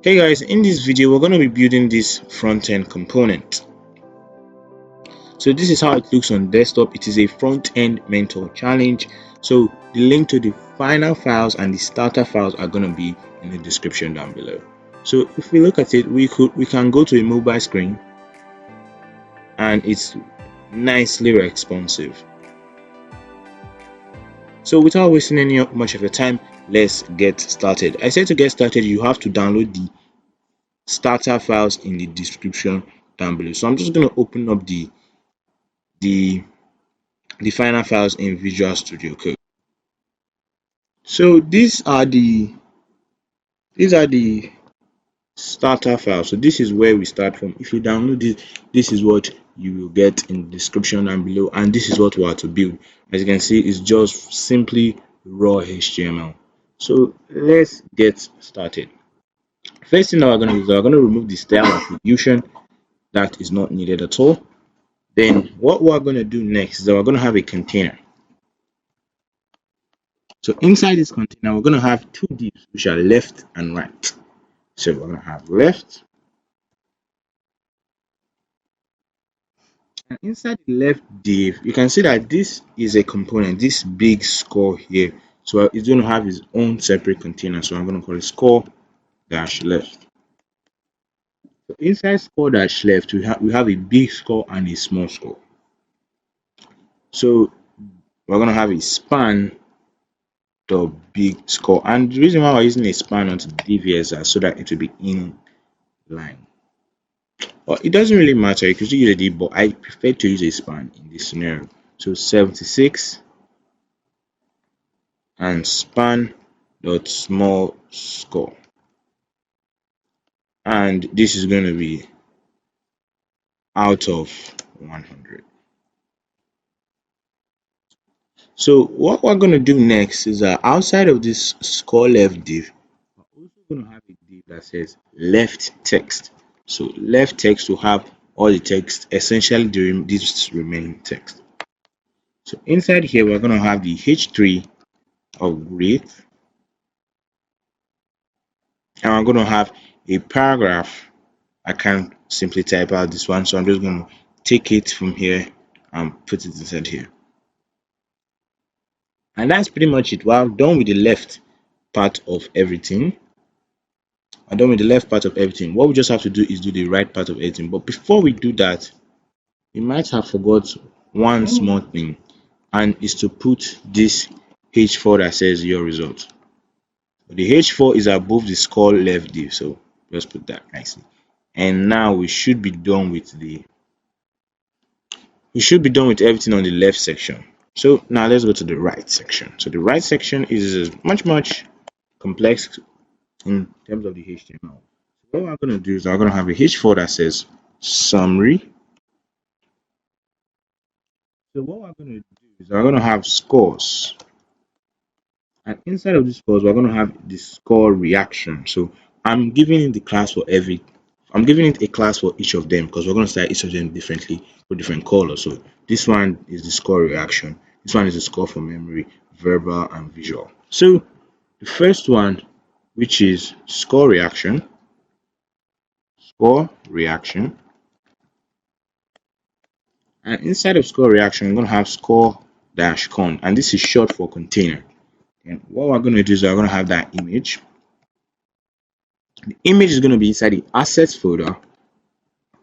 Hey guys, in this video we're going to be building this front-end component. So this is how it looks on desktop. It is a front-end mentor challenge. So the link to the final files and the starter files are going to be in the description down below. So if we look at it, we can go to a mobile screen and it's nicely responsive. So without wasting any much of your time, let's get started. I said to get started, you have to download the starter files in the description down below. So I'm just going to open up the final files in Visual Studio Code. So these are the starter files. So this is where we start from. If you download this is what you will get in the description down below, and this is what we are to build. As you can see, it's just simply raw HTML. So let's get started. First thing that we're going to do is we're going to remove the style attribution that is not needed at all. Then what we're going to do next is that we're going to have a container. So inside this container, we're going to have two divs, which are left and right. So we're going to have left. And inside the left div, you can see that this is a component, this big score here. So it's going to have its own separate container. So I'm going to call it score dash left. So inside score dash left, we have a big score and a small score. So we're going to have a span the big score, and the reason why we're using a span onto the div is so that it will be in line. Well, it doesn't really matter, you can still use a div, but I prefer to use a span in this scenario. So 76 and span dot small score, and this is going to be out of 100. So what we're going to do next is that outside of this score left div, we're also going to have a div that says left text. So left text will have all the text, essentially this remaining text. So inside here, we're going to have the h3 of width, and we're going to have a paragraph. I can't simply type out this one, so I'm just going to take it from here and put it inside here. And that's pretty much it. Well, done with the left part of everything. I'm done with the left part of everything. What we just have to do is do the right part of everything. But before we do that, you might have forgot one small thing, and is to put this h4 that says your result. The h4 is above the score left div, so just put that nicely. And now we should be done with everything on the left section. So now let's go to the right section. So the right section is much complex in terms of the HTML. So what we're going to do is we're going to have a h4 that says summary. So what we're going to do is we're going to have scores, and inside of this scores we're going to have the score reaction. So I'm giving it a class for each of them, because we're going to style each of them differently with different colors. So this one is the score reaction, this one is the score for memory, verbal, and visual. So the first one, which is score reaction, and inside of score reaction we're going to have score dash con, and this is short for container. And what we're going to do is we're going to have that image. The image is going to be inside the assets folder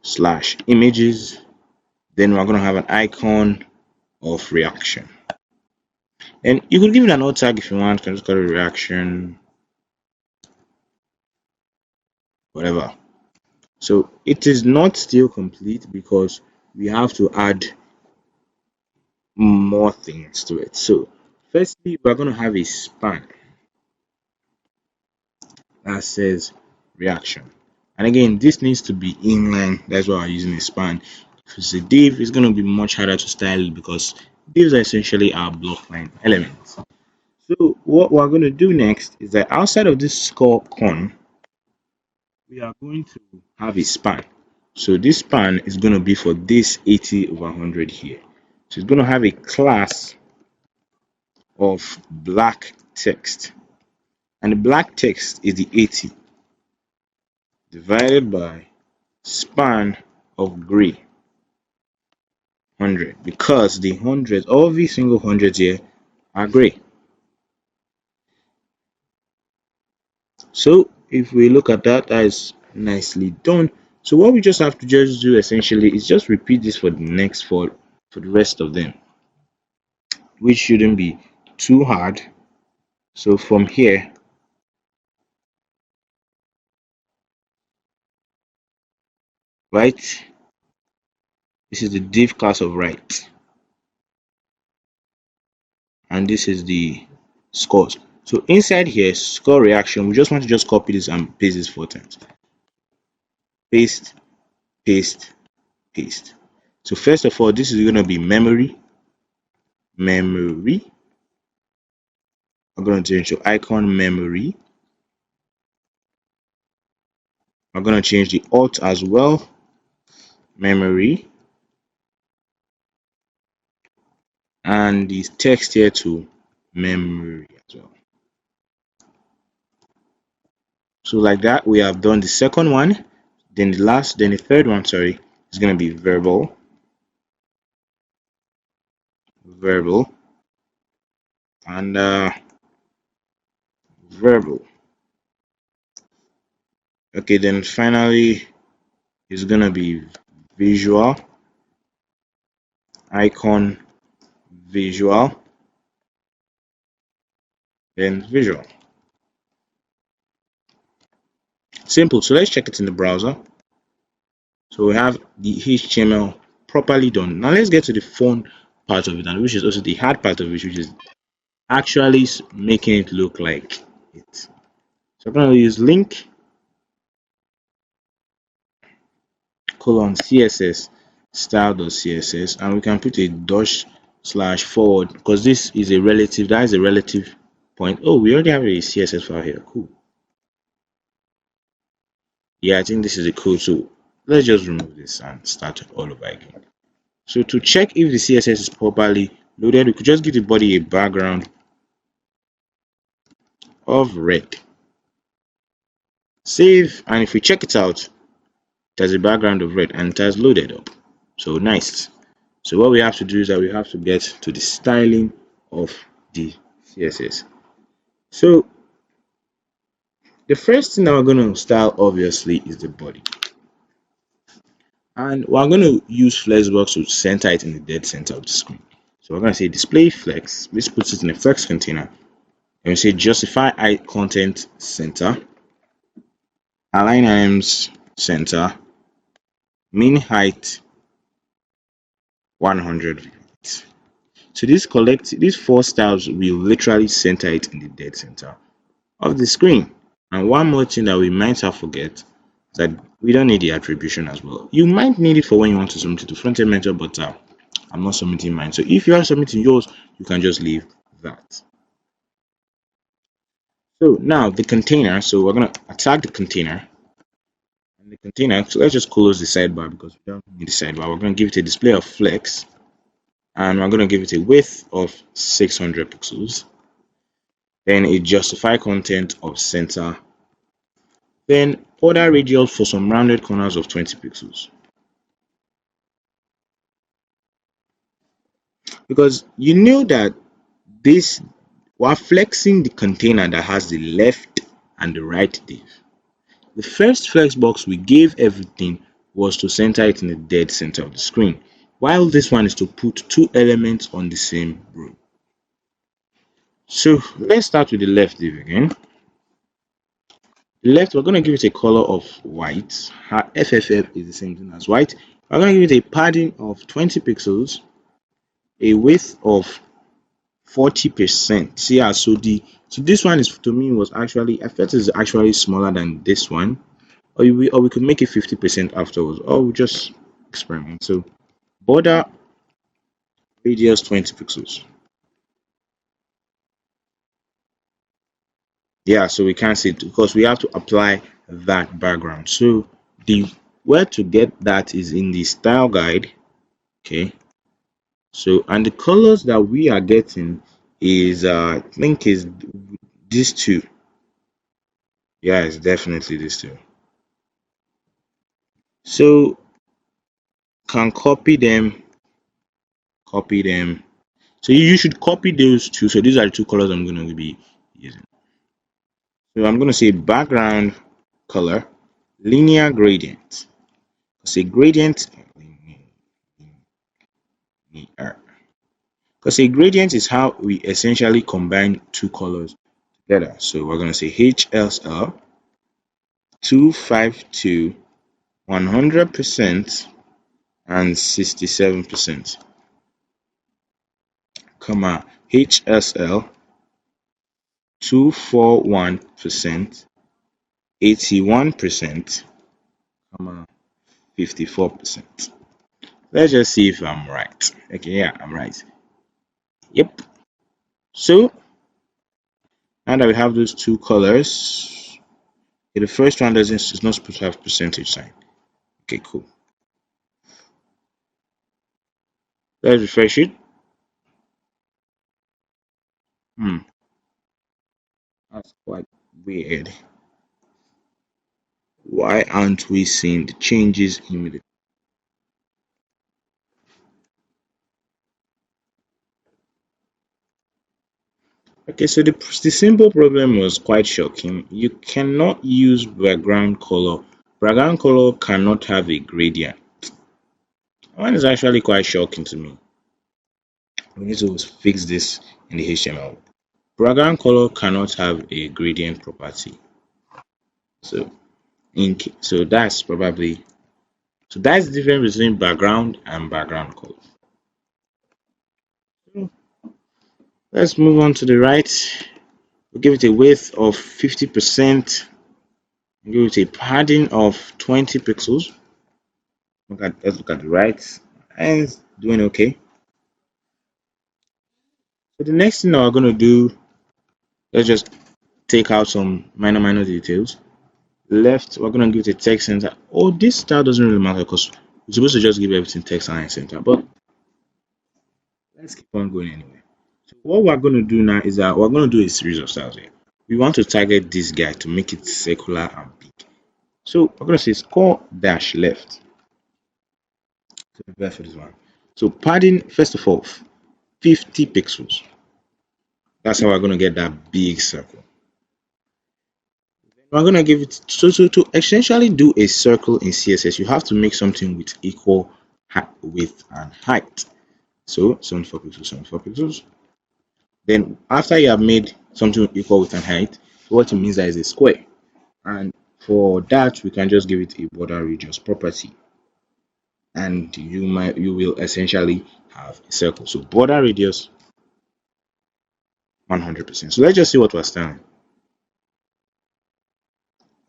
/ images. Then we're going to have an icon of reaction, and you could give it an alt tag if you want. You can just call it reaction, whatever. So it is not still complete because we have to add more things to it. So firstly, we're going to have a span that says reaction, and again this needs to be inline. That's why I'm using a span. If it's a div, it's going to be much harder to style because divs are essentially our block line elements. So what we're going to do next is that outside of this score con, we are going to have a span. So this span is going to be for this 80/100 here. So it's going to have a class of black text, and the black text is the 80. divided by span of gray 100, because the hundreds, every single hundred here are gray. So if we look at that, that is nicely done. So what we just have to just do essentially is just repeat this for the next for the rest of them, which shouldn't be too hard. So from here, right, this is the div class of right, and this is the scores. So inside here, score reaction, we just want to just copy this and paste this 4 times. Paste, paste, paste. So first of all, this is going to be memory. I'm going to change to icon memory. I'm going to change the alt as well, memory, and the text here to memory as well. So like that, we have done the second one. Then the third one, sorry, is going to be verbal, and verbal. Okay, then finally is going to be visual, icon, visual, then visual. Simple. So let's check it in the browser. So we have the HTML properly done. Now let's get to the fun part of it, and which is also the hard part of it, which is actually making it look like it. So I'm going to use link colon css style.css, and we can put a dash slash forward because this is a relative, that is a relative point. Oh, we already have a css file here. Cool. Yeah, I think this is a cool. So let's just remove this and start it all over again. So to check if the css is properly loaded, we could just give the body a background of red. Save, and if we check it out, there's a background of red and it has loaded up. So nice. So what we have to do is that we have to get to the styling of the css. So the first thing that we're going to style obviously is the body, and we're going to use flexbox to center it in the dead center of the screen. So we're going to say display flex, which puts it in a flex container, and we say justify content center, align items center, min height 100. So these four styles will literally center it in the dead center of the screen. And one more thing that we might have forget is that we don't need the attribution as well. You might need it for when you want to submit it to Frontend Mentor, but I'm not submitting mine. So if you are submitting yours, you can just leave that. So now the container. So we're gonna attack the container. And the container. So let's just close the sidebar because we don't need the sidebar. We're gonna give it a display of flex, and we're gonna give it a width of 600 pixels. Then a justify content of center. Then border radius for some rounded corners of 20 pixels. Because you know that this, we're flexing the container that has the left and the right div. The first flex box we gave everything was to center it in the dead center of the screen, while this one is to put two elements on the same row. So let's start with the left div again. The left, we're going to give it a color of white. Our FFF is the same thing as white. We're going to give it a padding of 20 pixels, a width of 40%. See, yeah, so this one is, to me, was actually, I felt it's actually smaller than this one, or we could make it 50% afterwards, or we just experiment. So border radius 20 pixels. Yeah, so we can't see it because we have to apply that background. So the where to get that is in the style guide. Okay, so and the colors that we are getting is I think is these two. Yeah, it's definitely these two. So can copy them. So you should copy those two. So these are the two colors I'm going to be using. So I'm going to say background color, linear gradient. Say gradient, because a gradient is how we essentially combine two colors together. So we're going to say HSL 252 100% and 67%, comma HSL 241% 81%, comma 54%. Let's just see if I'm right. Okay, yeah, I'm right. Yep. So now that we have those two colors, okay, the first one doesn't is not supposed to have percentage sign. Okay, cool. Let's refresh it. Hmm, that's quite weird. Why aren't we seeing the changes immediately? Okay, so the simple problem was quite shocking. You cannot use background color. Background color cannot have a gradient. One is actually quite shocking to me. We need to fix this in the HTML. Background color cannot have a gradient property. So so that's the difference between background and background color. So let's move on to the right. We'll give it a width of 50%. Give it a padding of 20 pixels. Let's look at the right. And it's doing okay. So the next thing that we're gonna do, let's just take out some minor details. Left, we're gonna give it a text center. Oh, this style doesn't really matter because we're supposed to just give everything text and center, but let's keep on going anyway. So what we're gonna do now is that we're gonna do a series of styles here. We want to target this guy to make it circular and big. So we're gonna say score dash left. So prepare for this one. So padding, first of all, 50 pixels. That's how we're gonna get that big circle. We're gonna give it so to essentially do a circle in CSS, you have to make something with equal width and height. So 74 pixels, 74 pixels. Then after you have made something with equal width and height, what it means that is a square. And for that, we can just give it a border radius property, and you will essentially have a circle. So border radius 100%. So let's just see what was done.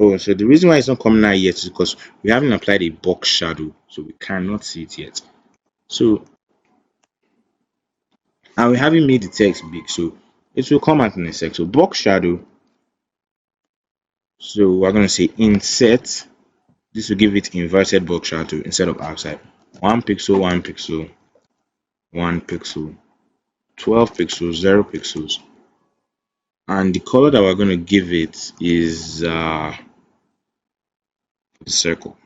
Oh, so the reason why it's not coming out yet is because we haven't applied a box shadow, so we cannot see it yet. So, and we haven't made the text big, so it will come out in a sec. So box shadow. So we're gonna say insert. This will give it inverted box shadow instead of outside. 1 pixel, 1 pixel, 1 pixel, 12 pixels, 0 pixels, and the color that we're gonna give it is the circle.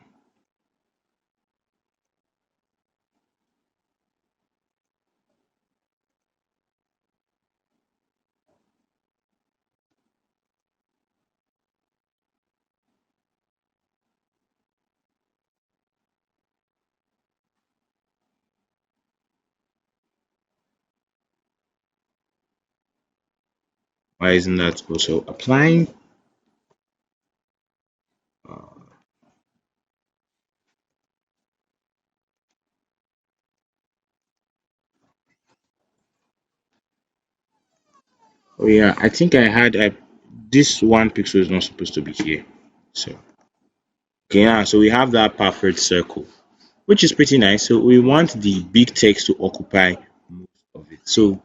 Why isn't that also applying? Uh, oh yeah, I think I had this 1 pixel is not supposed to be here. So okay, yeah, so we have that perfect circle, which is pretty nice. So we want the big text to occupy most of it. So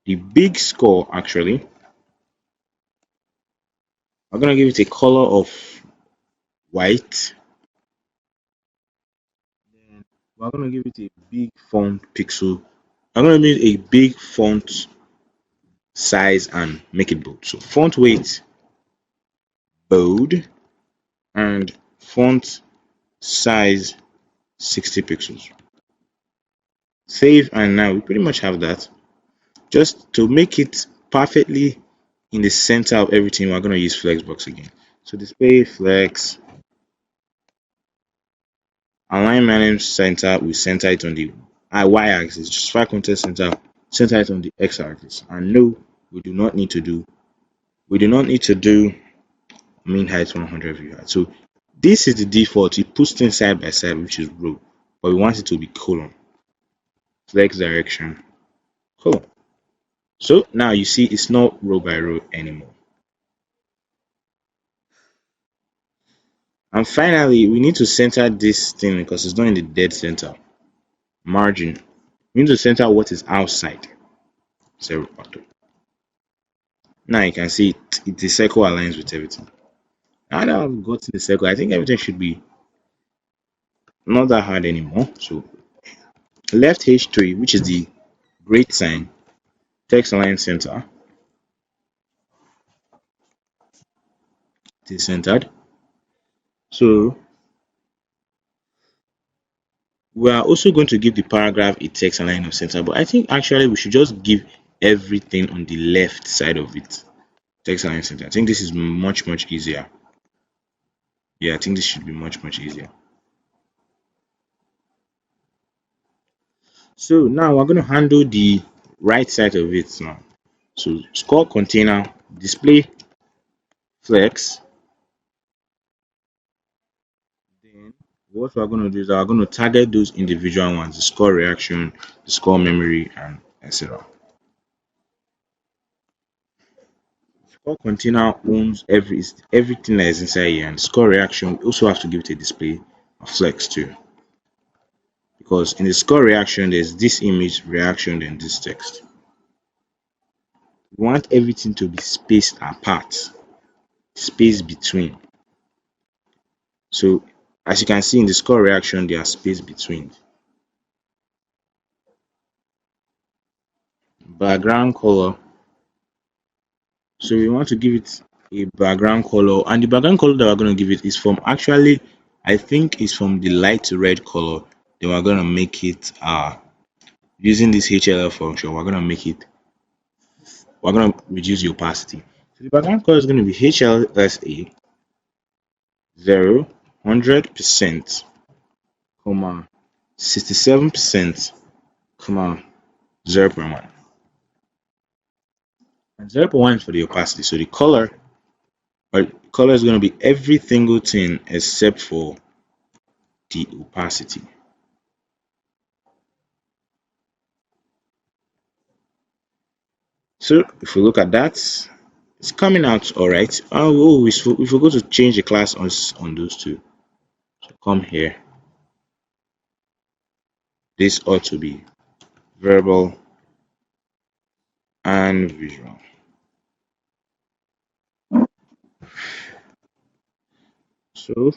the big score actually, I'm gonna give it a color of white. Then we're gonna give it a big font pixel. I'm gonna use a big font size and make it bold. So font weight bold and font size 60 pixels. Save, and now we pretty much have that. Just to make it perfectly in the center of everything, we're going to use flexbox again. So display flex, align manage center, we center it on the y-axis, just file content center it on the x-axis. And no, we do not need to do mean height 100 view height. So this is the default. It puts things side by side, which is row, but we want it to be column. Flex direction, column. So now you see it's not row by row anymore. And finally, we need to center this thing because it's not in the dead center. Margin. We need to center what is outside. 0 auto. Now you can see the circle aligns with everything. Now that I've got to the circle, I think everything should be not that hard anymore. So left H3, which is the great sign, text align center. It is centered. So we are also going to give the paragraph a text align of center, but I think actually we should just give everything on the left side of it text align center. I think this is much easier. Yeah, I think this should be much easier. So now we're going to handle the right side of it now. So score container, display flex. Then what we're going to do is we're going to target those individual ones, the score reaction, the score memory, and etc. Score container owns everything that is inside here, and score reaction we also have to give it a display of flex too. Because in the score reaction, there's this image reaction and this text. We want everything to be spaced apart, space between. So as you can see in the score reaction, there are space between. Background color. So we want to give it a background color, and the background color that we're going to give it is from actually, I think it's from the light to red color. Then we're going to make it using this HLL function. We're going to reduce the opacity. So the background color is going to be HLSA 0, 100%, 67%, 0.1. And 0.1 is for the opacity. So the color is going to be every single thing except for the opacity. So if we look at that, it's coming out all right. Oh, if we go to change the class on those two, so come here. This ought to be verbal and visual. So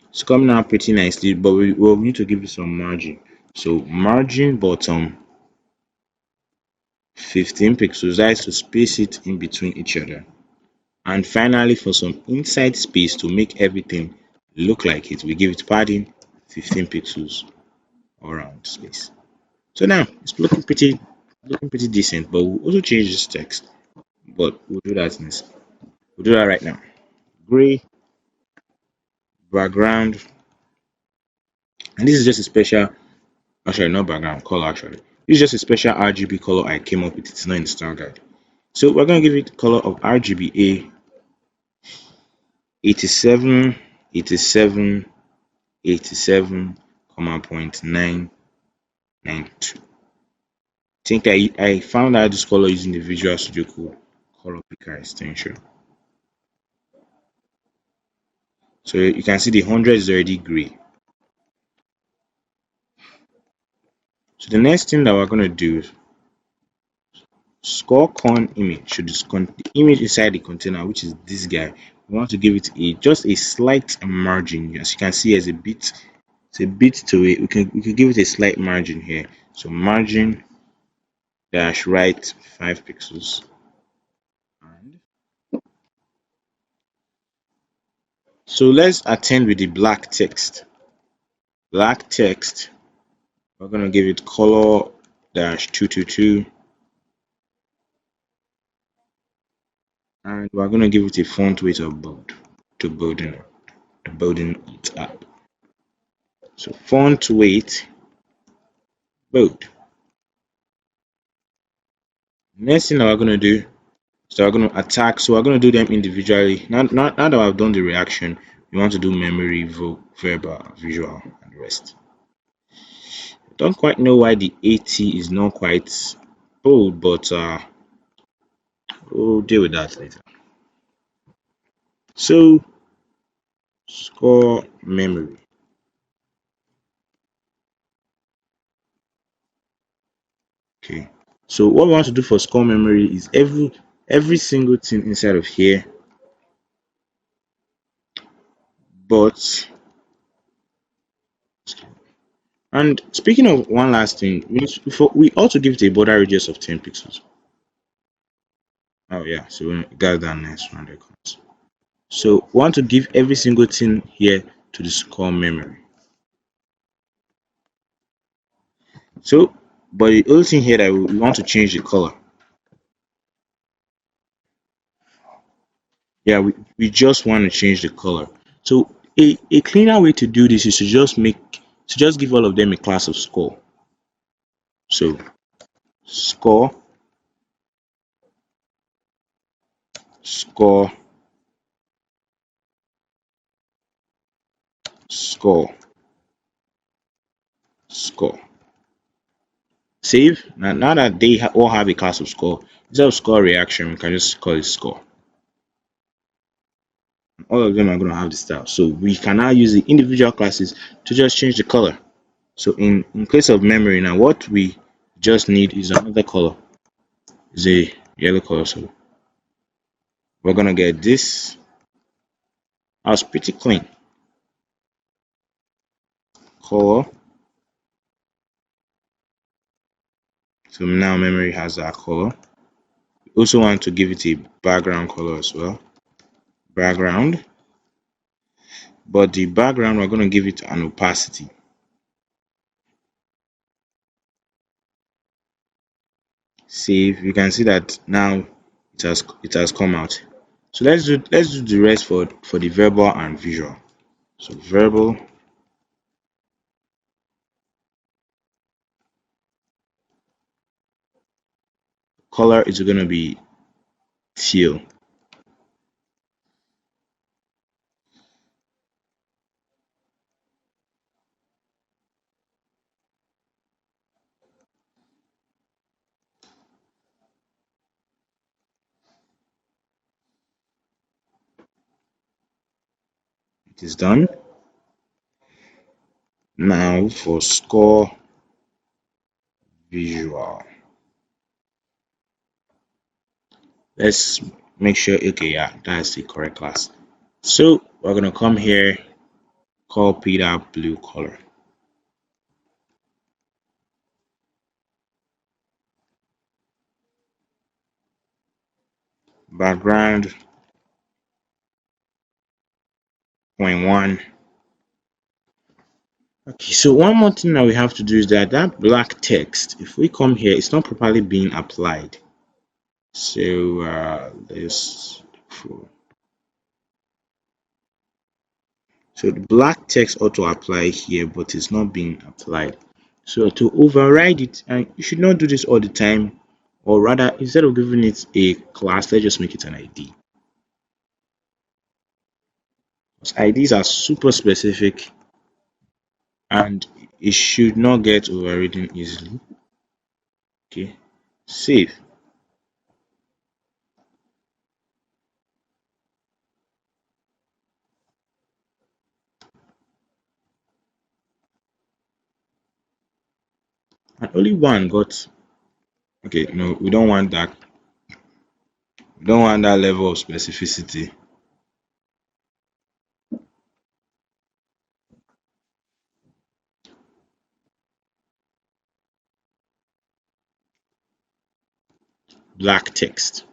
it's coming out pretty nicely, but we need to give it some margin. So margin bottom 15 pixels. That is to space it in between each other. And finally, for some inside space to make everything look like it, we give it padding 15 pixels around space. So now it's looking pretty decent, but we'll also change this text. But we'll do that next. We'll do that right now. Gray background, and this is just a special, actually not background color. Actually, this is just a special RGB color I came up with. It's not in the style guide. So we're gonna give it color of RGBA 87, 87, 87, 0.992. I think I found out this color using the Visual Studio Code color picker extension. So you can see the 100 is already gray. So the next thing that we're going to do is score con image. So the image inside the container, which is this guy, we want to give it just a slight margin. As you can see, it's a bit to it. We can give it a slight margin here. So margin dash right 5 pixels. And So let's attend with the black text. Black text, we're going to give it color dash 222, and we're going to give it a font weight of bold to bolden it up. So font weight bold. Next thing that we're going to do, so we're going to attack. So we're going to do them individually. Now that I've done the reaction, we want to do memory, verbal, visual, and the rest. I don't quite know why the 80 is not quite bold, but we'll deal with that later. So score memory. Okay. So what we want to do for score memory is every single thing inside of here, but and speaking of one last thing, we also give it a border radius of 10 pixels. Oh yeah, so we got that nice round comes. So we want to give every single thing here to the score memory. So, but the only thing here that we want to change the color. Yeah, we just want to change the color. So a cleaner way to do this is to just give all of them a class of score. So score, score, score, score. Save. Now that they all have a class of score, instead of score reaction, we can just call it score. All of them are going to have the style. So we can now use the individual classes to just change the color. So in case of memory now, what we just need is another color. Is a yellow color. So we're gonna get this. I was pretty clean. Color. So now memory has that color. We also want to give it a background color as well. Background. But the background we're gonna give it an opacity. Save. You can see that now it has come out. So let's do the rest for the verbal and visual. So verbal color is gonna be teal. It is done. Now for score visual. Let's make sure, okay, yeah, that's the correct class. So we're gonna come here, copy that blue color. Background 0.1. Okay, so one more thing that we have to do is that black text, if we come here, it's not properly being applied. So so the black text ought to apply here, but it's not being applied. So to override it, and you should not do this all the time, or rather, instead of giving it a class, let's just make it an ID. Because IDs are super specific and it should not get overridden easily. Okay, save. And only one got. Okay, no, we don't want that. We don't want that level of specificity. Black text.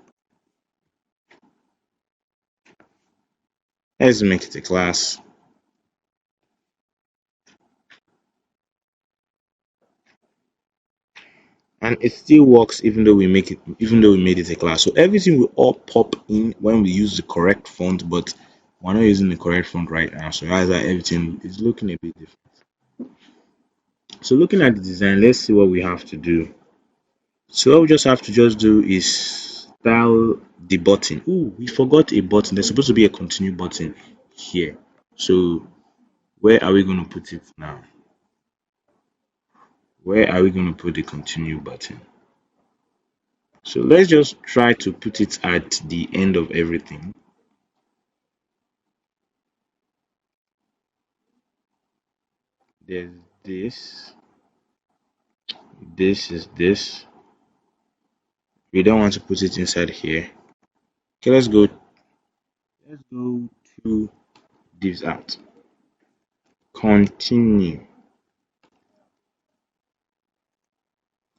Let's make it a class. And it still works even though we made it a class. So everything will all pop in when we use the correct font, but we're not using the correct font right now. So that's why everything is looking a bit different. So looking at the design, let's see what we have to do. So what we just have to just do is style the button. Oh, we forgot a button. There's supposed to be a continue button here. So where are we going to put it now? Where are we going to put the continue button? So let's just try to put it at the end of everything. There's this. This is this. We don't want to put it inside here. Okay, let's go. Let's go to this out. Continue.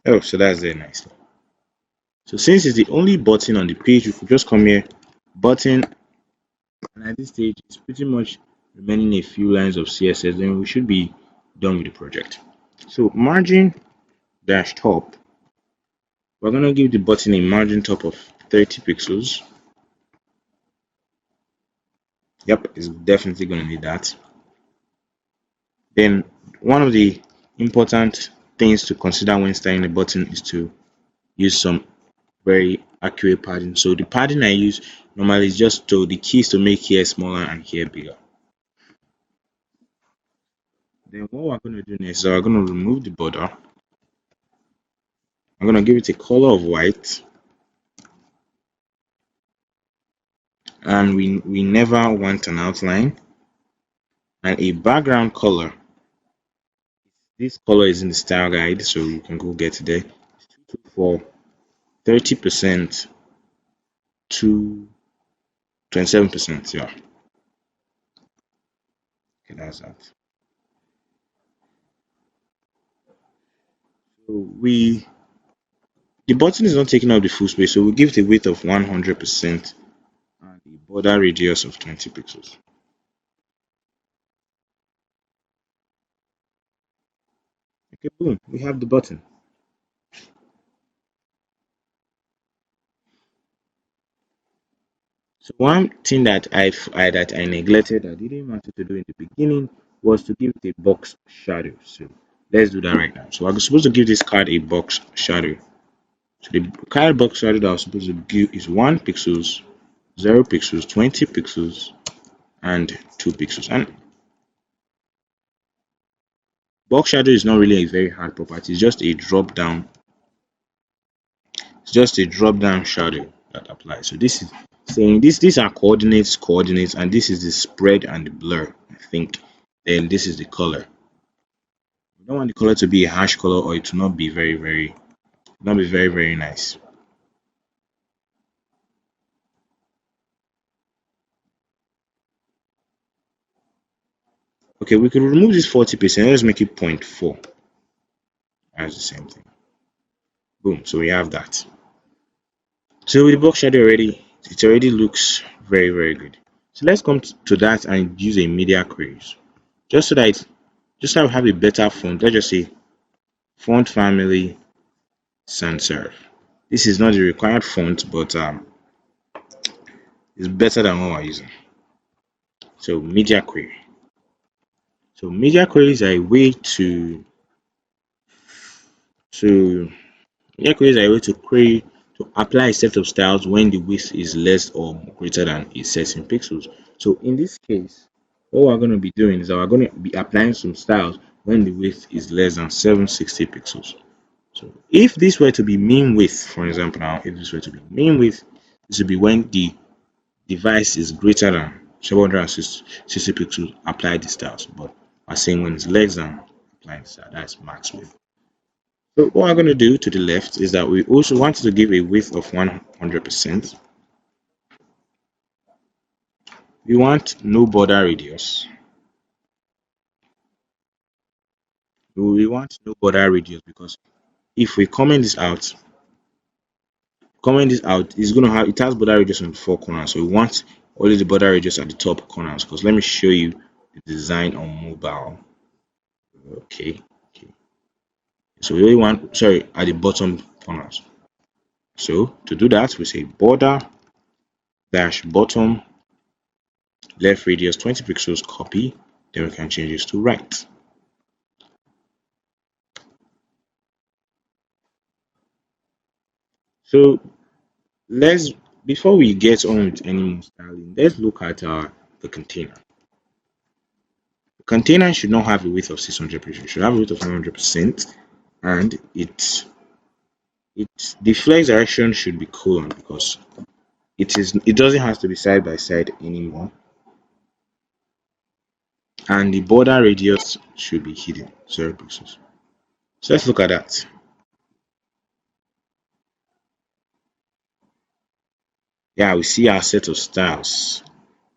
Oh, so that's there nicely. So since it's the only button on the page, we could just come here, button, and at this stage, it's pretty much remaining a few lines of CSS. Then we should be done with the project. So margin dash top. We're gonna give the button a margin top of 30 pixels. Yep, it's definitely gonna need that. Then one of the important things to consider when styling a button is to use some very accurate padding. So the padding I use normally is just to the keys to make here smaller and here bigger. Then what we're going to do next is we're going to remove the border. I'm going to give it a color of white, and we never want an outline, and a background color. This color is in the style guide, so you can go get it there. For 30% to 27%. Yeah, okay, that's that. So the button is not taking up the full space, so we'll give it a width of 100% and a border radius of 20 pixels. Okay, boom, we have the button. So one thing that I neglected, I didn't want to do in the beginning, was to give it a box shadow. So let's do that right now. So I'm supposed to give this card a box shadow. So the card box shadow that I was supposed to give is 1 pixels, 0 pixels, 20 pixels, and 2 pixels. And box shadow is not really a very hard property. It's just a drop down. It's just a drop down shadow that applies. So this is saying these are coordinates, and this is the spread and the blur, I think. Then this is the color. We don't want the color to be a harsh color or it to not be very nice. Okay, we could remove this 40%. Let's make it 0.4. That's the same thing. Boom. So we have that. So with the box shadow already, it already looks very good. So let's come to that and use a media queries. Just so that just so I have a better font. Let's just say font family sans serif. This is not the required font, but it's better than what we're using. So media query. So media queries are a way to media queries are a way to query to apply a set of styles when the width is less or greater than a certain pixels. So in this case, what we're going to be doing is that we're going to be applying some styles when the width is less than 760 pixels. So if this were to be mean width, for example, now if this were to be mean width, this would be when the device is greater than 760 pixels, apply the styles. But I'm saying when it's less than, apply the style. That's max width. So what I'm going to do to the left is that we also want to give a width of 100%. We want no border radius. We want no border radius because if we comment this out, it's going to have it has border radius on the four corners. So we want only the border radius at the top corners, because let me show you the design on mobile. Okay, okay. So we only want, sorry, at the bottom corners. So to do that, we say border dash bottom left radius 20 pixels copy. Then we can change this to right. So let's, before we get on with any more styling, let's look at the container. The container should not have a width of 600%. It should have a width of 100%, and the flex direction should be colon, because it doesn't have to be side by side anymore, and the border radius should be hidden 0 pixels. So let's look at that. Yeah, we see our set of styles.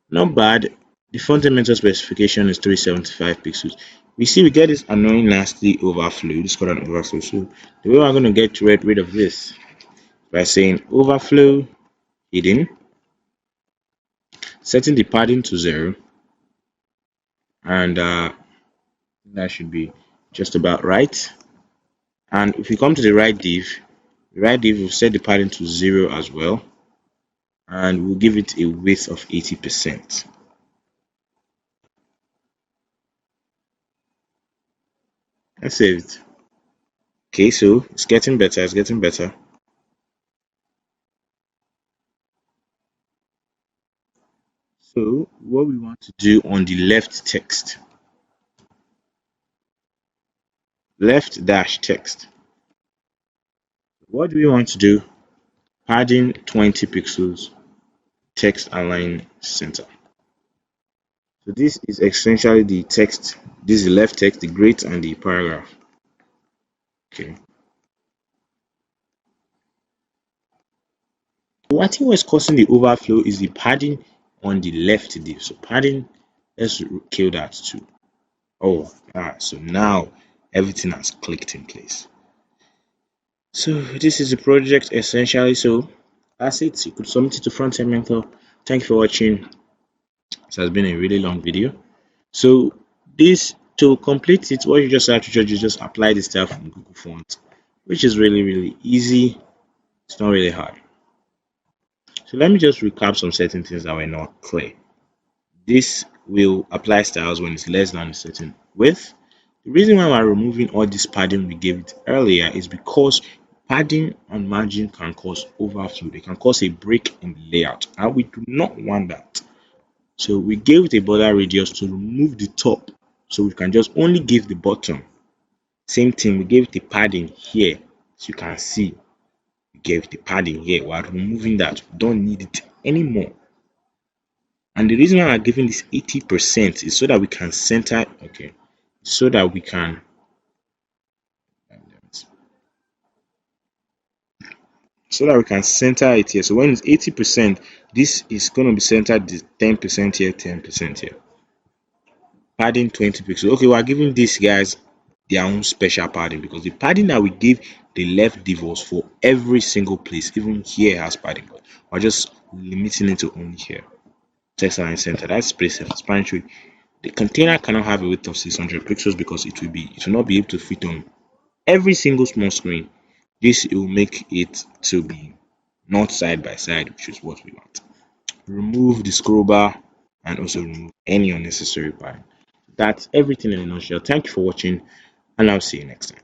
Not bad. The fundamental specification is 375 pixels. We see we get this annoying nasty overflow. This is called an overflow. So the way we're going to get rid of this by saying overflow hidden, setting the padding to 0, and that should be just about right. And if we come to the right div will set the padding to 0 as well, and we'll give it a width of 80%. Let's save it. Okay, so it's getting better, it's getting better. So what we want to do on the left text, left dash text, what do we want to do? Padding 20 pixels, text align center. So this is essentially the text. This is the left text, the great, and the paragraph. Okay. What I think was causing the overflow is the padding on the left div. So padding, let's kill that too. Oh, so now everything has clicked in place. So this is the project essentially. So that's it. You could submit it to Frontend Mentor. Thank you for watching. This has been a really long video. So this, to complete it, what you just have to do is just apply the style from Google Fonts, which is really easy. It's not really hard. So let me just recap some certain things that were not clear. This will apply styles when it's less than a certain width. The reason why we're removing all this padding we gave it earlier is because padding on margin can cause overflow. They can cause a break in the layout, and we do not want that. So we gave it a border radius to remove the top, so we can just only give the bottom. Same thing, we gave it the padding here, so you can see we gave the padding here. We're removing that. We don't need it anymore. And the reason why I'm giving this 80% is so that we can center, okay, so that we can center it here. So when it's 80%, this is going to be centered 10% here, 10% here. Padding 20 pixels. Okay, we're giving these guys their own special padding, because the padding that we give the left div was for every single place. Even here has padding, but we're just limiting it to only here. Text align center. That's pretty self-explanatory. The container cannot have a width of 600 pixels because it will not be able to fit on every single small screen. This will make it to be not side by side, which is what we want. Remove the scroll bar and also remove any unnecessary padding. That's everything in a nutshell. Thank you for watching, and I'll see you next time.